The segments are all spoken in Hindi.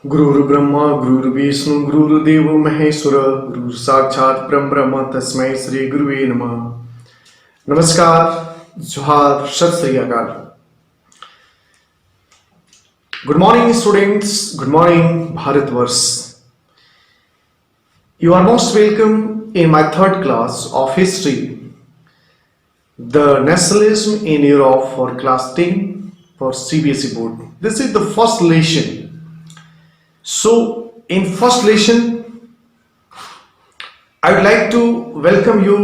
गुरुर् ब्रह्मा गुरुर्विष्णु गुरुर्देव महेश्वर गुरु साक्षात परम ब्रह्म तस्मै श्री गुरुवे नमः। नमस्कार, जोहार, सत श्री अकाल। Good morning students, good morning Bharatvarsh. You are most welcome in my third class of history, the nationalism in Europe for class 10 for CBSE board. This is the first lesson. So in first lesson, I would like to welcome you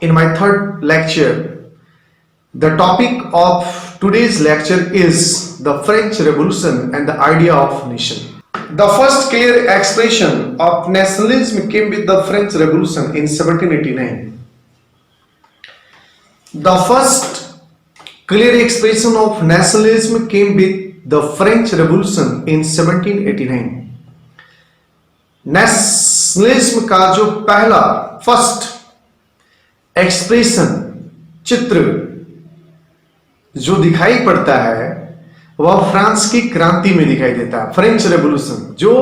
in my third lecture. The topic of today's lecture is the French Revolution and the idea of nation. The first clear expression of nationalism came with the French Revolution in 1789. The first clear expression of nationalism came with the French Revolution in 1789. Nationalism का जो पहला फर्स्ट एक्सप्रेशन चित्र जो दिखाई पड़ता है वह फ्रांस की क्रांति में दिखाई देता है। फ्रेंच रेवोल्यूशन जो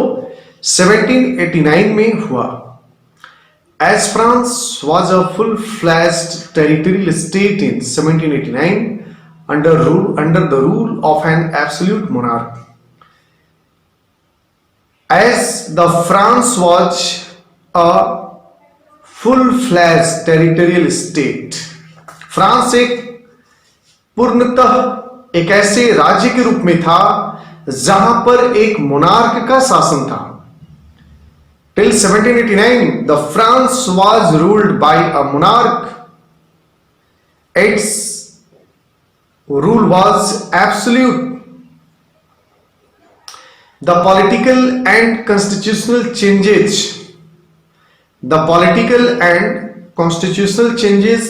1789 में हुआ। As France was a full-fledged territorial state in 1789 under the rule of an absolute monarch. As the France was a full-fledged territorial state, France पूर्णतः एक ऐसे राज्य के रूप में था जहां पर एक मोनार्क का शासन था। Till 1789, the France was ruled by a monarch. Its rule was absolute. The political and constitutional changes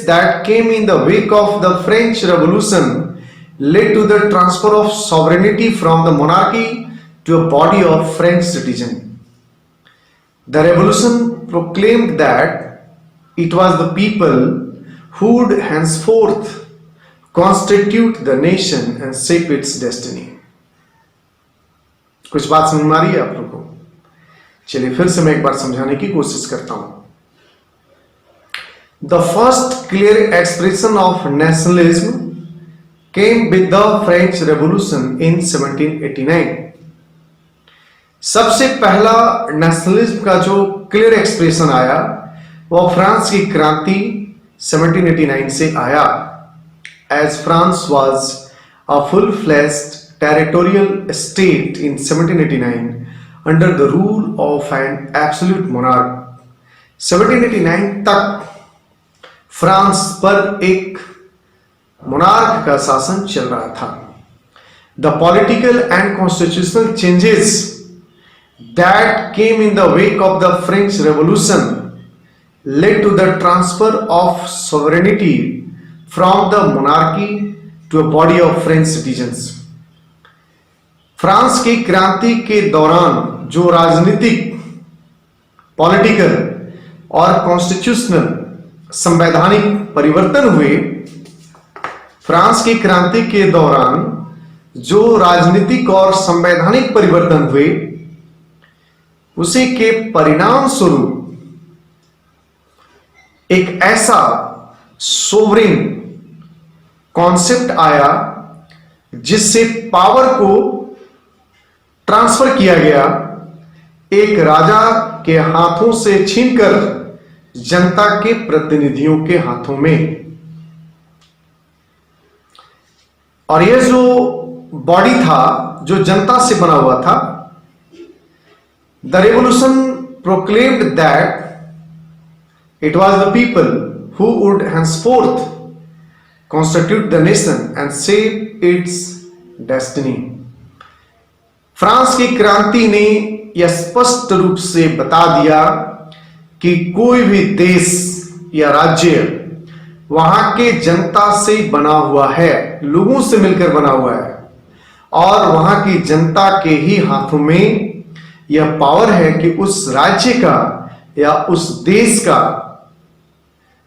that came in the wake of the French Revolution led to the transfer of sovereignty from the monarchy to a body of French citizens. The revolution proclaimed that it was the people who would henceforth constitute the nation and shape its destiny. कुछ बात समझ में आ रही है आप लोगों को? चलिए फिर से मैं एक बार समझाने की कोशिश करता हूं। The first clear expression of nationalism came with the French Revolution in 1789. सबसे पहला नेशनलिज्म का जो क्लियर एक्सप्रेशन आया वह फ्रांस की क्रांति 1789 से आया। As France was a full-fledged territorial state in 1789 under the rule of an absolute monarch. 1789 तक फ्रांस पर एक मोनार्क का शासन चल रहा था। The political and constitutional changes that came in the wake of the French Revolution led to the transfer of sovereignty from the monarchy to a body of French citizens. France की क्रांति के दौरान जो राजनीतिक, पॉलिटिकल और कॉन्स्टिट्यूशनल संवैधानिक परिवर्तन हुए, फ्रांस की क्रांति के दौरान जो राजनीतिक और संवैधानिक परिवर्तन हुए उसी के परिणाम स्वरूप एक ऐसा सोवरेन कॉन्सेप्ट आया जिससे पावर को ट्रांसफर किया गया एक राजा के हाथों से छीनकर जनता के प्रतिनिधियों के हाथों में। और यह जो बॉडी था जो जनता से बना हुआ था, the revolution proclaimed that it was the people who would henceforth constitute the nation and shape its destiny. France की क्रांति ने यह स्पष्ट रूप से बता दिया कि कोई भी देश या राज्य वहां के जनता से बना हुआ है, लोगों से मिलकर बना हुआ है और वहां की जनता के ही हाथों में यह पावर है कि उस राज्य का या उस देश का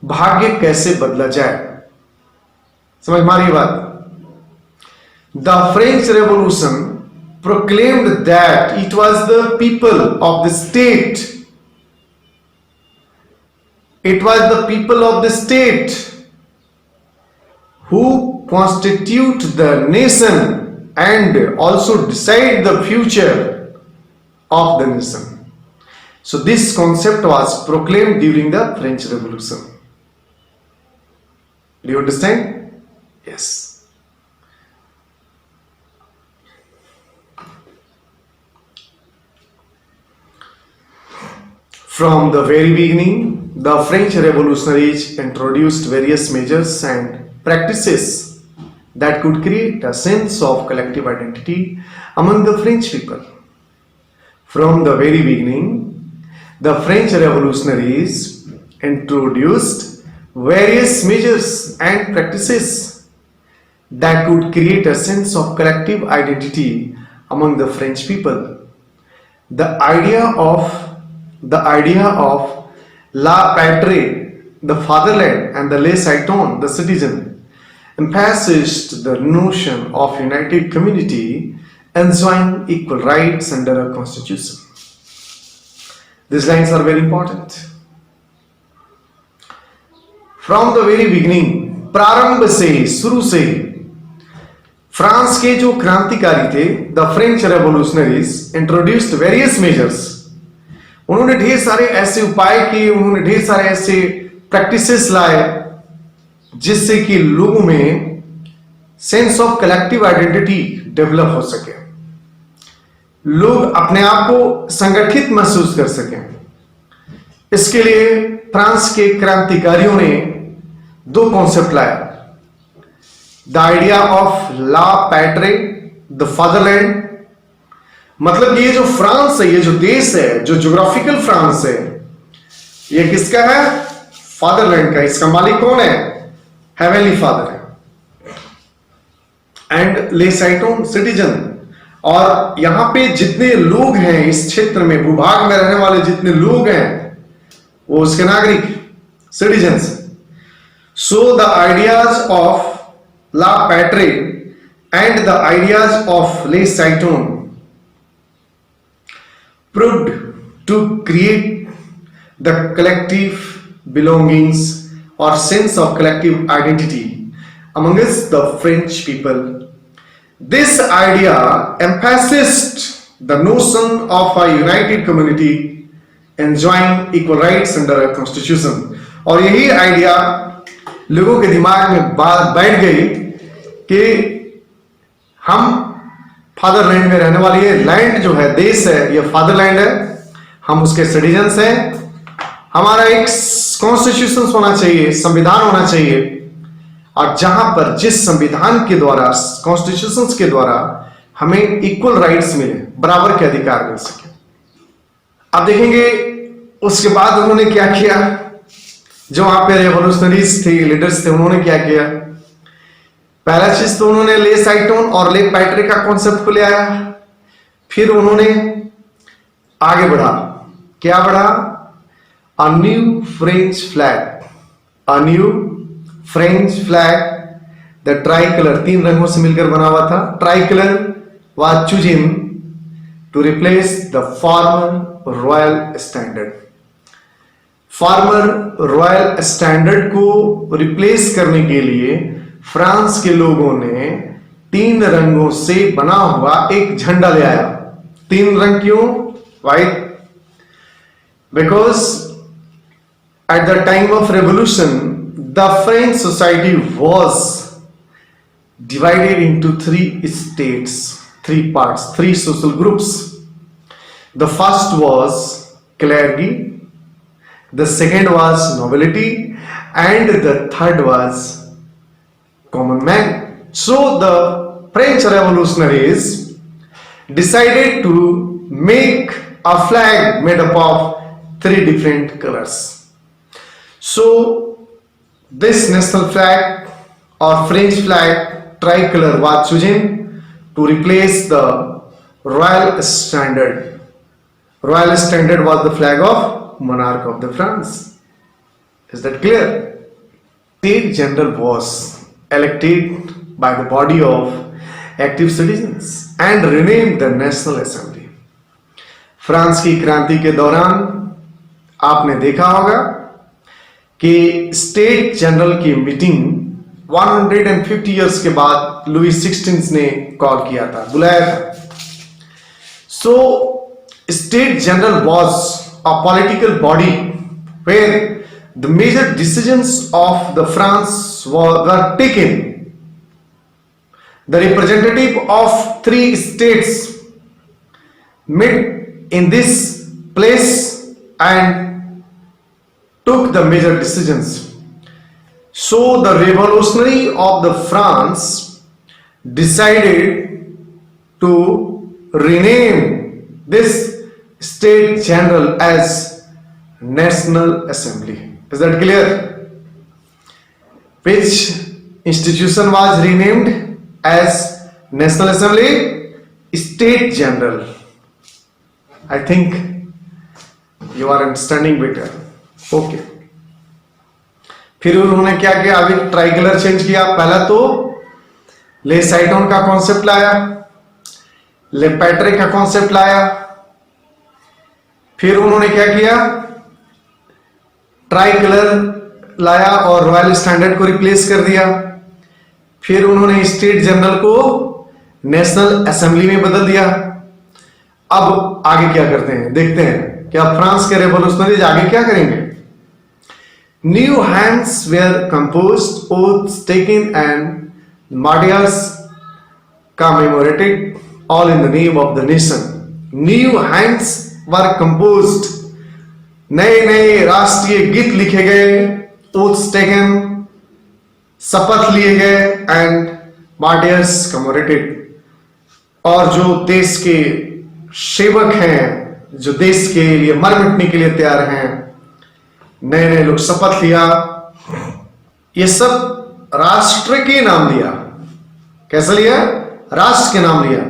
भाग्य कैसे बदला जाए। समझ में आ रही बात? The French revolution proclaimed that it was the people of the state. It was the people of the state who constitute the nation and also decide the future of the nation. So this concept was proclaimed during the French Revolution. Do you understand? Yes. From the very beginning, the French revolutionaries introduced various measures and practices that could create a sense of collective identity among the French people. From the very beginning, the French revolutionaries introduced various measures and practices that could create a sense of collective identity among the French people. The idea of la patrie, the fatherland, and the les citoyens, the citizen, emphasized the notion of united community enjoying equal rights under a constitution. These lines are very important. From the very beginning, प्रारंभ से, शुरू से, फ्रांस के जो क्रांतिकारी थे, the French revolutionaries introduced various measures. उन्होंने ढेर सारे ऐसे उपाय किए, उन्होंने ढेर सारे ऐसे प्रैक्टिसेस लाए जिससे कि लोगों में sense of collective identity develop हो सके, लोग अपने आप को संगठित महसूस कर सकें. इसके लिए फ्रांस के क्रांतिकारियों ने दो कॉन्सेप्ट लाया. The idea of la patrie, the fatherland. मतलब ये जो फ्रांस है, ये जो देश है, जो ज्योग्राफिकल फ्रांस है, ये किसका है? फादरलैंड का. इसका मालिक कौन है? हेवनली फादर है. एंड ले साइटोन, सिटीजन. और यहां पे जितने लोग हैं इस क्षेत्र में, भूभाग में रहने वाले जितने लोग हैं, वो उसके नागरिक, citizens. So the ideas of la patrie and the ideas of le citoyen proved to create the collective belongings or sense of collective identity amongst the French people. This idea emphasized the notion of a united community enjoying equal rights under a constitution. और यही आइडिया लोगों के दिमाग में बैठ गई कि हम फादरलैंड में रहने वाली है. लैंड जो है, देश है, ये फादरलैंड है. हम उसके सिटीजन्स हैं. हमारा एक कॉन्स्टिट्यूशन होना चाहिए, संविधान होना चाहिए, और जहां पर जिस संविधान के द्वारा, कॉन्स्टिट्यूशन के द्वारा हमें इक्वल राइट्स मिले, बराबर के अधिकार मिल सके. अब देखेंगे उसके बाद उन्होंने क्या किया. जो वहां पे रेवोल्यूशनरीज थे, लीडर्स थे, उन्होंने क्या किया. पहला चीज तो उन्होंने ले साइटोन और ले पैट्रे का कॉन्सेप्ट को ले आया. फिर उन्होंने आगे बढ़ा. क्या बढ़ा? A new French flag. A new French flag, the tricolour, 3 रंगों से मिलकर बना हुआ था. Tricolour was chosen to replace the former royal standard. Former royal standard को रिप्लेस करने के लिए फ्रांस के लोगों ने 3 रंगों से बना हुआ एक झंडा ले आया. 3 रंग क्यों? White. Because at the time of revolution the French society was divided into 3 states, 3 parts, 3 social groups. The first was clergy, the second was nobility, and the third was common man. So the French revolutionaries decided to make a flag made up of 3 different colors. So this national flag or French flag tricolor was chosen to replace the royal standard. Royal standard was the flag of monarch of the France. Is that clear? State general was elected by the body of active citizens and rename the national assembly. France की क्रांति के दौरान आपने देखा होगा कि स्टेट जनरल की मीटिंग 150 इयर्स के बाद लुई 16 ने कॉल किया था, बुलाया था। So state general was a political body where the major decisions of the France were taken. The representative of 3 states met in this place and took the major decisions. So the revolutionary of the France decided to rename this state general as National Assembly. Is that clear? Which institution was renamed as National Assembly? State General. I think you are understanding better. Okay. फिर उन्होंने क्या किया, अभी ट्राइकलर चेंज किया। पहला तो ले साइटोन का कॉन्सेप्ट लाया, ले पैट्रिक का कॉन्सेप्ट लाया। फिर उन्होंने क्या किया, ट्राइकलर लाया और रॉयल स्टैंडर्ड को रिप्लेस कर दिया। फिर उन्होंने स्टेट जनरल को नेशनल असेंबली में बदल दिया। अब आगे क्या करते हैं, देखते हैं कि अब फ्रांस के रेवोल्यूशनरीज आगे क्या करेंगे। New hands were composed, oaths taken and martyrs commemorated, all in the name of the nation. New hands were composed, नए नए राष्ट्रीय गीत लिखे गए, oaths taken, शपथ लिए गए, एंड मार्टियर्स कमेमोरेटेड, और जो देश के सेवक हैं, जो देश के लिए मर मिटने के लिए तैयार हैं, नए नए लोग शपथ लिया। ये सब राष्ट्र के नाम लिया। कैसे लिया? राष्ट्र के नाम लिया।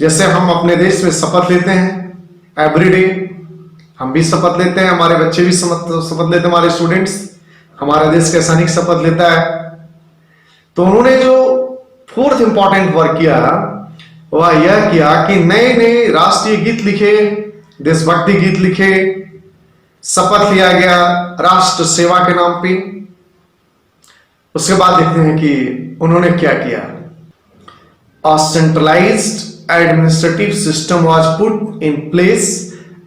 जैसे हम अपने देश में शपथ लेते हैं एवरीडे, हम भी शपथ लेते हैं, हमारे बच्चे भी शपथ लेते हैं, हमारे स्टूडेंट्स, हमारा देश का सैनिक शपथ लेता है। तो उन्होंने जो फोर्थ इंपॉर्टेंट वर्क किया वह यह किया कि नए नए राष्ट्रीय गीत लिखे, देशभक्ति गीत लिखे, शपथ लिया गया राष्ट्र सेवा के नाम पे। उसके बाद देखते हैं कि उन्होंने क्या किया। A centralised administrative system was put in place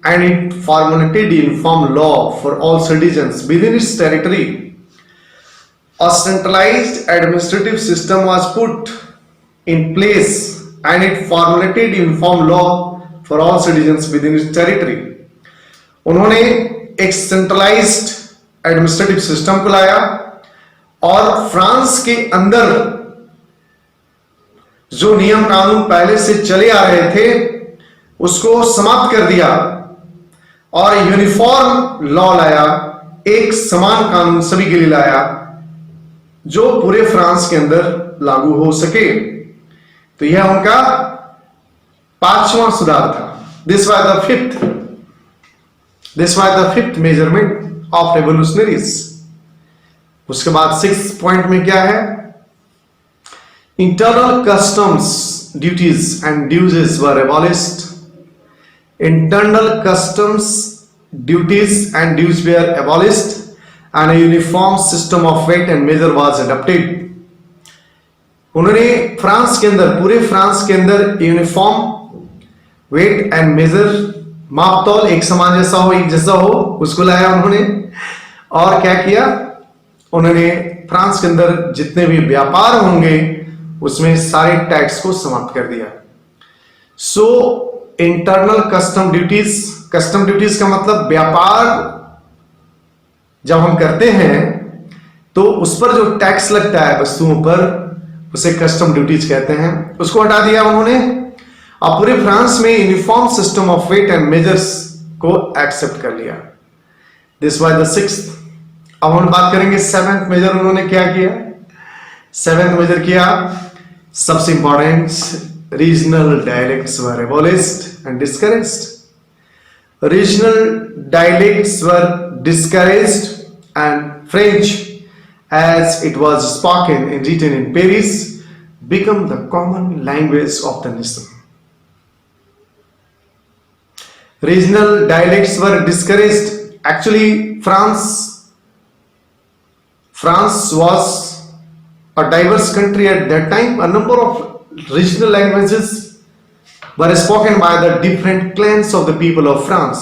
and it formulated uniform law for all citizens within its territory. A centralized administrative system was put in place and it formulated uniform law for all citizens within its territory. उन्होंने एक सेंट्रलाइज्ड एडमिनिस्ट्रेटिव सिस्टम को लाया और फ्रांस के अंदर जो नियम कानून पहले से चले आ रहे थे उसको समाप्त कर दिया और यूनिफॉर्म लॉ लाया, एक समान कानून सभी के लिए लाया जो पूरे फ्रांस के अंदर लागू हो सके। तो यह उनका 5वां सुधार था। This was the fifth measurement of revolutionaries. उसके बाद 6th पॉइंट में क्या है, internal customs duties and dues were abolished. Internal customs duties and dues were abolished and a uniform system of weight and measure was adopted. उन्होंने फ्रांस के अंदर, पूरे फ्रांस के अंदर यूनिफॉर्म वेट एंड मेजर, माप तौल एक समान जैसा हो, एक जैसा हो, उसको लाया उन्होंने। और क्या किया उन्होंने, फ्रांस के अंदर जितने भी व्यापार होंगे उसमें सारे टैक्स को समाप्त कर दिया। सो इंटरनल कस्टम ड्यूटीज का मतलब व्यापार जब हम करते हैं तो उस पर जो टैक्स लगता है वस्तुओं पर, उसे कस्टम ड्यूटीज कहते हैं, उसको हटा दिया उन्होंने। और पूरे फ्रांस में uniform system of weight and measures को एक्सेप्ट कर लिया। This was the 6th। अब हम बात करेंगे 7th मेजर उन्होंने क्या किया। 7th मेजर किया, सबसे important, regional dialects were abolished and discouraged. Regional dialects were discouraged and French as it was spoken and written in Paris become the common language of the nation. Regional dialects were discouraged. Actually, France was a diverse country at that time. A number of regional languages were spoken by the different clans of the people of France.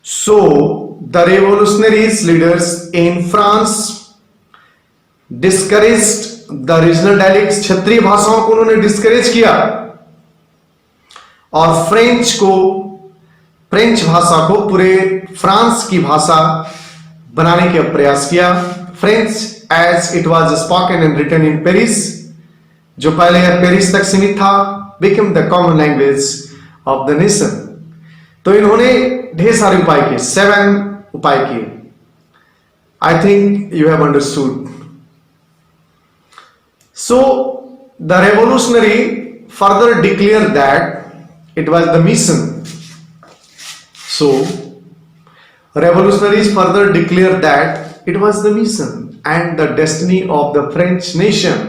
So, the revolutionaries leaders in France discouraged the regional dialects, क्षेत्रीय भाषाओं को उन्होंने डिस्करेज किया और फ्रेंच भाषा को पूरे फ्रांस की भाषा बनाने का प्रयास किया. French as it was spoken and written in Paris, जो पहले पेरिस तक सीमित था, become the common language of the nation. तो इन्होंने ढेर सारे उपाय किए, 7 उपाय किए. I think you have understood. So the revolutionary further declared that it was the mission. So revolutionaries further declared that it was the mission and the destiny of the French nation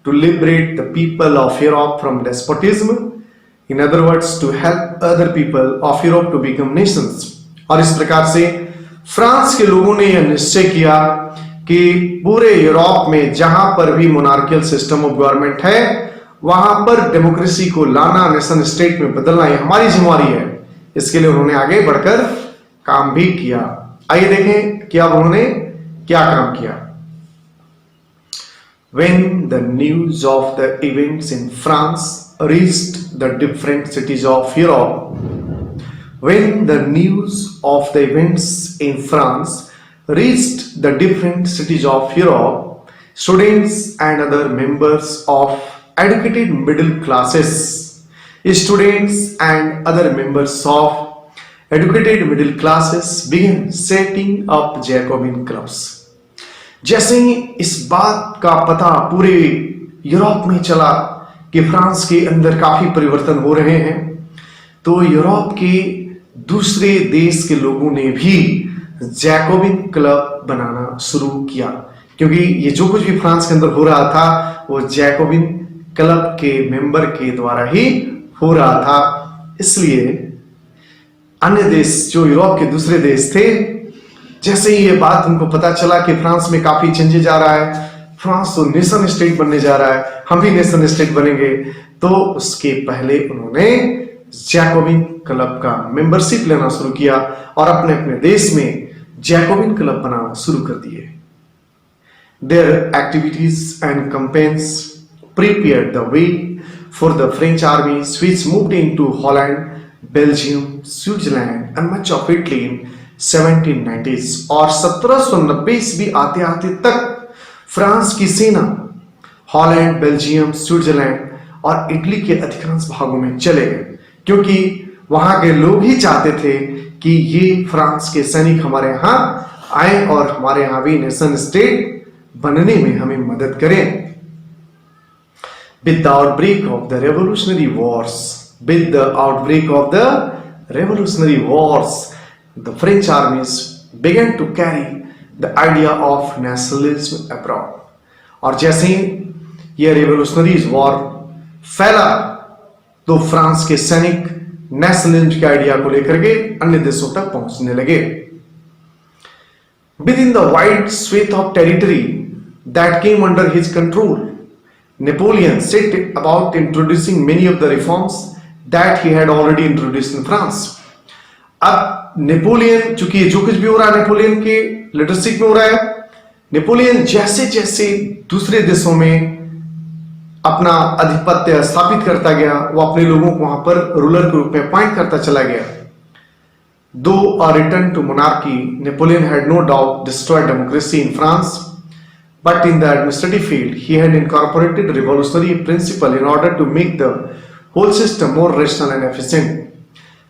to liberate the people of Europe from despotism. In other words, to help other people of Europe to become nations. और इस प्रकार से फ्रांस के लोगों ने यह निश्चय किया कि पूरे यूरोप में जहां पर भी मोनार्कियल सिस्टम ऑफ गवर्नमेंट है वहां पर डेमोक्रेसी को लाना, नेशन स्टेट में बदलना, ये हमारी जिम्मेदारी है. इसके लिए उन्होंने आगे बढ़कर काम भी किया. आइए देखें कि अब उन्होंने क्या काम किया. When the news of the events in France reached the different cities of Europe, when the news of the events in France reached the different cities of Europe, students and other members of educated middle classes, students and other members of educated middle classes began setting up Jacobin clubs. जैसे ही इस बात का पता पूरे यूरोप में चला कि फ्रांस के अंदर काफी परिवर्तन हो रहे हैं, तो यूरोप के दूसरे देश के लोगों ने भी जैकोबिन क्लब बनाना शुरू किया. क्योंकि ये जो कुछ भी फ्रांस के अंदर हो रहा था वो जैकोबिन क्लब के मेंबर के द्वारा ही हो रहा था. इसलिए अन्य देश, जो यूरोप के दूसरे देश थे, जैसे ही ये बात उनको पता चला कि फ्रांस में काफी चेंजेस आ रहा है, फ्रांस तो नेशन स्टेट बनने जा रहा है, हम भी नेशन स्टेट बनेंगे, तो उसके पहले उन्होंने जैकोबिन क्लब का मेंबरशिप लेना शुरू किया और अपने अपने देश में जैकोबिन क्लब बनाना शुरू कर दिए. Their activities and campaigns prepared the way for the French armies which moved into Holland, Belgium, Switzerland and much of Italy in 1790s. और 1790 ईस्वी आते आते तक फ्रांस की सेना हॉलैंड, बेल्जियम, स्विट्जरलैंड और इटली के अधिकांश भागों में चले गए, क्योंकि वहां के लोग ही चाहते थे कि ये फ्रांस के सैनिक हमारे यहाँ आए और हमारे यहाँ भी नेशन स्टेट बनने में हमें मदद करें. With the outbreak of the revolutionary wars, the French armies began to carry the idea of nationalism abroad. और जैसे ही ये रेवोल्यूशनरी वॉर फैला तो फ्रांस के सैनिक नेशनलिज्म के आइडिया को लेकर के अन्य देशों तक पहुंचने लगे. Within the wide swath of territory that came under his control, Napoleon set about introducing many of the reforms that he had already introduced in France. अब नेपोलियन, चूंकि जो कुछ भी हो रहा है नेपोलियन के लीडरशिप में हो रहा है, नेपोलियन जैसे जैसे दूसरे देशों में अपना आधिपत्य स्थापित करता गया, वो अपने लोगों को वहां पर रूलर के रूप में अपॉइंट करता चला गया. Though a return to monarchy, Napoleon had no doubt destroyed democracy in France, but in the administrative field, he had incorporated revolutionary principle in order to make the whole system more rational and efficient.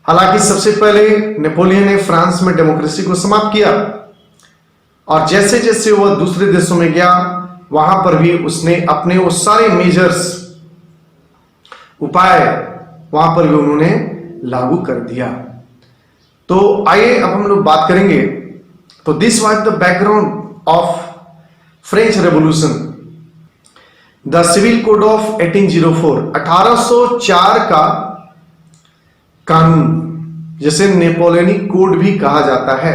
हालांकि सबसे पहले नेपोलियन ने फ्रांस में डेमोक्रेसी को समाप्त किया और जैसे जैसे वह दूसरे देशों में गया वहां पर भी उसने अपने वो सारे मेजर्स, उपाय वहां पर भी उन्होंने लागू कर दिया. तो आइए अब हम लोग बात करेंगे. तो this was the background of French revolution. The civil code of 1804, 1804 का कानून, जिसे नेपोलियनिक कोड भी कहा जाता है,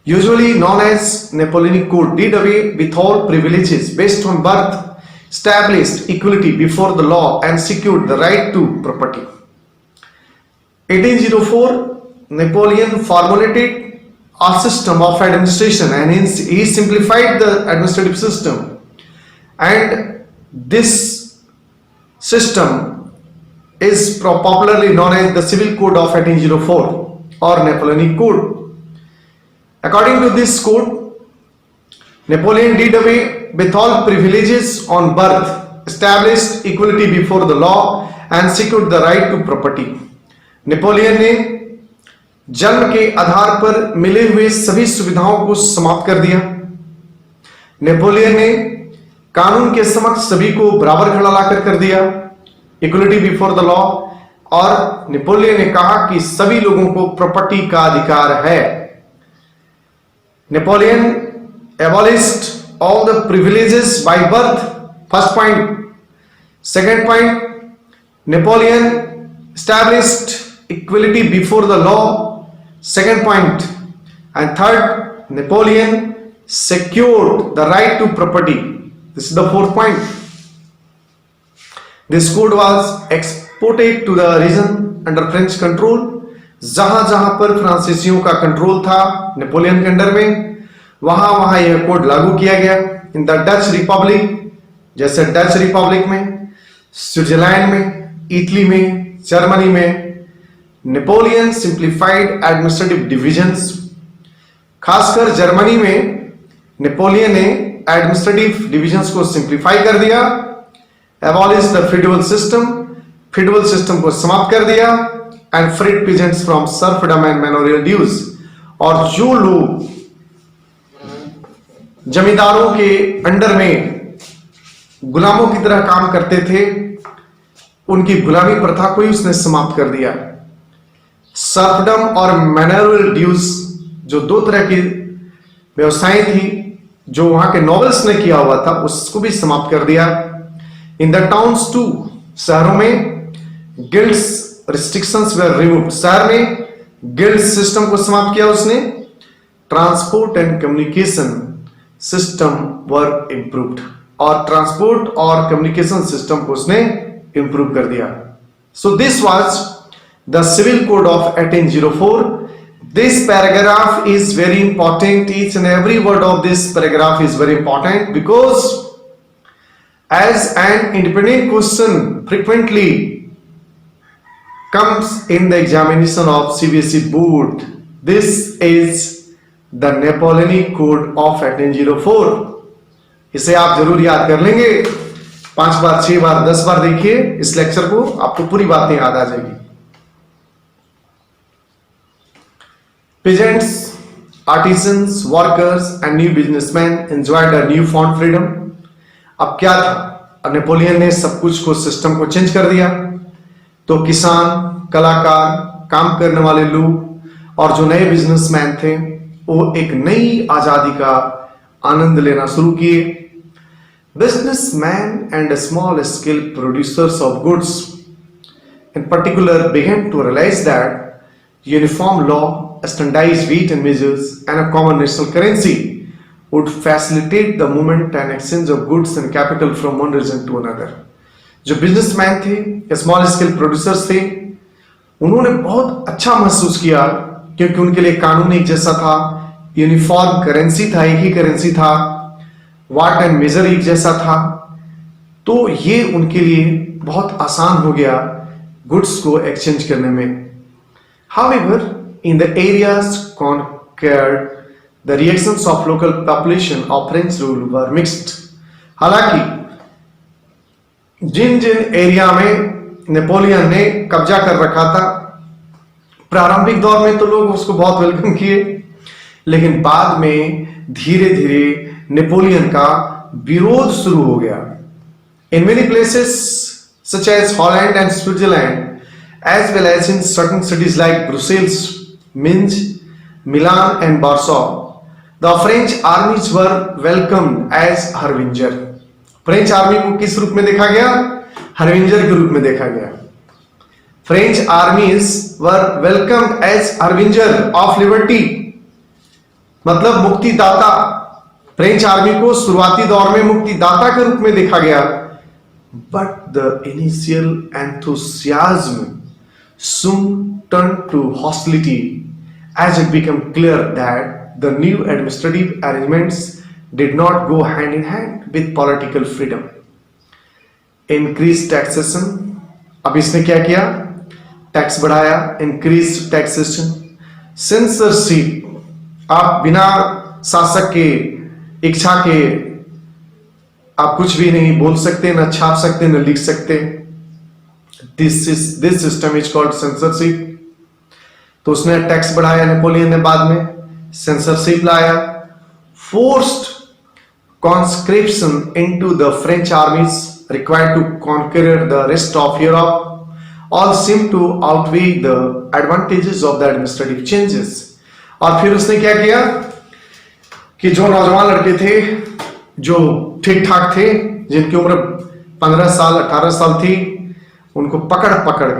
usually known as Napoleonic code, did away with all privileges based on birth, established equality before the law and secured the right to property. 1804, Napoleon formulated a system of administration and he simplified the administrative system, and this system is popularly known as the Civil Code of 1804 or Napoleonic Code. According to this code, Napoleon did away with all privileges on birth, established equality before the law and secured the right to property. Napoleon ने जन्म के आधार पर मिले हुए सभी सुविधाओं को समाप्त कर दिया। नेपोलियन ने कानून के समक्ष सभी को बराबर खड़ा लाकर कर दिया, इक्वलिटी बिफोर द लॉ, और नेपोलियन ने कहा कि सभी लोगों को प्रॉपर्टी का अधिकार है। Napoleon abolished all the privileges by birth, first point. Second point, Napoleon established equality before the law, second point. And third, Napoleon secured the right to property. This is the fourth point. This code was exported to the region under French control. जहां जहां पर फ्रांसीसियों का कंट्रोल था नेपोलियन के अंडर में, वहां वहां यह कोड लागू किया गया। इन द डच रिपब्लिक, जैसे डच रिपब्लिक में, स्विट्जरलैंड में, इटली में, जर्मनी में, नेपोलियन सिंप्लीफाइड एडमिनिस्ट्रेटिव डिविजन्स। खासकर जर्मनी में नेपोलियन ने एडमिनिस्ट्रेटिव डिविजन्स को सिंप्लीफाई कर दिया, एबॉलिश द फेडरल सिस्टम को समाप्त कर दिया, and freed peasants from serfdom and manorial dues. और जो लोग जमींदारों के अंडर में गुलामों की तरह काम करते थे, उनकी गुलामी प्रथा को ही उसने समाप्त कर दिया। सर्फडम और मैनोरियल ड्यूज, जो दो तरह की व्यवसाय थी जो वहां के नॉवेल्स ने किया हुआ था, उसको भी समाप्त कर दिया। इन द टाउन्स टू, शहरों में गिल्ड्स रिस्ट्रिक्शंस वर रिमूव्ड, शहर में गिल्ड सिस्टम को समाप्त किया उसने। Transport and communication system were improved, और ट्रांसपोर्ट और कम्युनिकेशन सिस्टम को उसने इंप्रूव कर दिया। So this was the civil code of 1804। This paragraph is very important, each and every word of this paragraph is very important because as an independent question frequently comes in the examination of CBSE board. This is the Napoleonic Code of 1804। इसे आप जरूर याद कर लेंगे, 5 बार 6 बार 10 बार देखिए इस लेक्चर को, आपको पूरी बातें याद आ जाएगी। Peasants, artisans, workers and new businessmen enjoyed a newfound freedom। अब क्या था, अब नेपोलियन ने सब कुछ को सिस्टम को चेंज कर दिया, तो किसान, कलाकार, काम करने वाले लोग और जो नए बिजनेसमैन थे वो एक नई आजादी का आनंद लेना शुरू किए। Businessmen and small scale producers of goods in particular began to realize that uniform law, standardized weight and measures and a common national currency would facilitate the movement and exchange of goods and capital from one region to another। जो बिजनेसमैन थे, स्मॉल स्केल प्रोड्यूसर्स थे, उन्होंने बहुत अच्छा महसूस किया क्योंकि उनके लिए कानून एक जैसा था, यूनिफॉर्म करेंसी था, एक ही करेंसी था, वाट एंड मेजर एक जैसा था, तो ये उनके लिए बहुत आसान हो गया गुड्स को एक्सचेंज करने में। However, in the areas conquered, the reactions of local population of French rule were mixed। हालांकि जिन जिन एरिया में नेपोलियन ने कब्जा कर रखा था, प्रारंभिक दौर में तो लोग उसको बहुत वेलकम किए, लेकिन बाद में धीरे धीरे नेपोलियन का विरोध शुरू हो गया। In many places such as Holland and Switzerland as well as in certain cities like Brussels, Minsk, Milan and Warsaw, the French armies were welcomed as harbinger। French army को किस रूप में देखा गया? हार्बिंजर के रूप में देखा गया। French armies were welcomed as harbinger of liberty, मतलब मुक्तिदाता। फ्रेंच आर्मी को शुरुआती दौर में मुक्तिदाता के रूप में देखा गया। But the initial enthusiasm soon turned to hostility as it became clear that the new administrative arrangements did not go hand in hand with political freedom. Increased taxation, अब इसने क्या किया? टैक्स बढ़ाया, increased taxation, censorship, आप बिना शासक के इच्छा के आप कुछ भी नहीं बोल सकते, न छाप सकते, न लिख सकते। this system is called censorship। तो उसने टैक्स बढ़ाया नेपोलियन ने, बाद में सेंसरशिप लाया। Forced conscription into the French armies required to conquer the rest of Europe all seem to outweigh the advantages of the administrative changes। और फिर उसने क्या किया कि जो नौजवान लड़के थे, जो ठीक ठाक थे, जिनकी उम्र 15 साल 18 साल थी, उनको पकड़ पकड़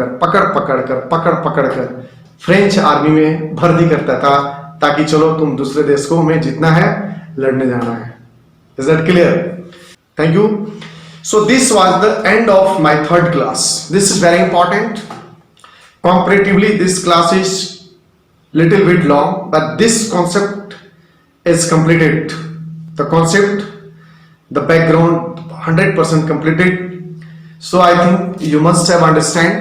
कर फ्रेंच आर्मी में भर्ती करता था, ताकि चलो तुम दूसरे देश को हमें जीतना है, लड़ने जाना है। Is that clear? Thank you. So this was the end of my third class. This is very important. Comparatively, this class is little bit long, but this concept is completed. The concept, the background, 100% completed. So I think you must have understand.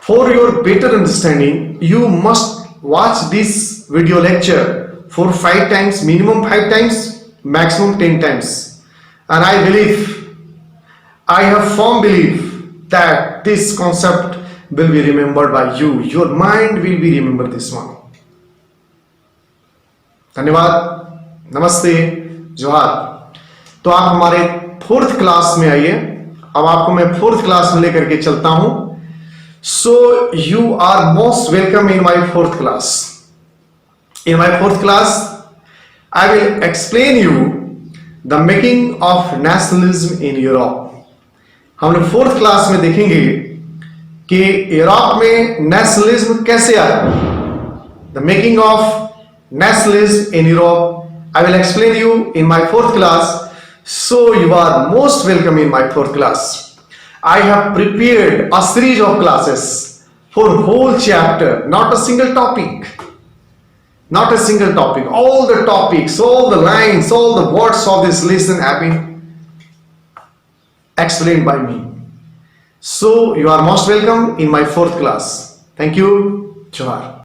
For your better understanding, you must watch this video lecture for 5 times, minimum 5 times, maximum 10 times. And I have firm belief that this concept will be remembered by you. Your mind will be remember this one. धन्यवाद, नमस्ते, जोहार। तो आप हमारे 4th क्लास में आइए। अब आपको मैं 4th क्लास में लेकर के चलता हूं। So you are most welcome in my 4th class. In my 4th class I will explain you the making of nationalism in Europe. हम लोग 4th क्लास में देखेंगे कि यूरोप में नेशनलिज्म कैसे आया। The making of nationalism in Europe, I will explain you in my 4th class. So you are most welcome in my 4th class. I have prepared a series of classes for whole chapter, not a single topic. Not a single topic. All the topics, all the lines, all the words of this lesson have been explained by me. So you are most welcome in my 4th class. Thank you. Johar.